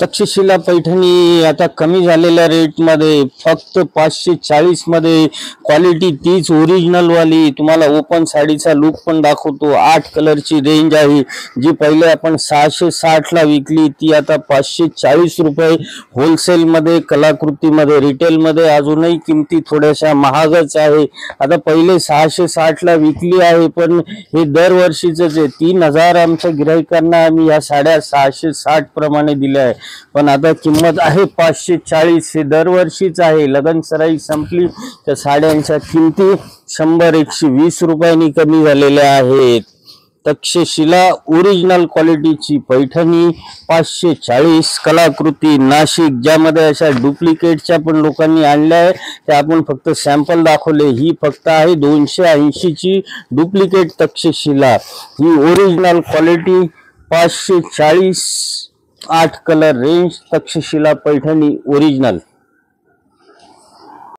तक्षशिला पैठणी आता कमी झालेल्या रेटमध्ये फक्त 540 मध्ये क्वालिटी तीच ओरिजिनल वाली तुम्हाला ओपन साडीचा लुक पण दाखवतो। 8 कलरची रेंज आहे जी पहिले आपण 660 ला विकली ती आता 540 रुपये होलसेल मध्ये कलाकृती मध्ये रिटेल मध्ये अजूनही किमती थोड्याशा महागच आहे। आता पहिले 660 ला विकली आहे पण हे दरवर्षीच आहे। 3000 आमच्या गिराईकांना आम्ही या साड्या 660 प्रमाणे दिल्या आहे पण आता किंमत आहे 540। हे दरवर्षीच आहे। लगन सराई संपली तर साड्यांच्या किमती 100-120 रुपयांनी कमी झालेल्या आहेत। तक्षशिला ओरिजिनल क्वालिटीची पैठणी 540 कलाकृती नाशिक, ज्यामध्ये अशा डुप्लिकेटच्या पण लोकांनी आणल्या आहे त्या आपण फक्त सॅम्पल दाखवले। ही फक्त आहे 280 ची डुप्लिकेट तक्षशिला, ही original quality 540 8 colour range Takshashila Paithani original.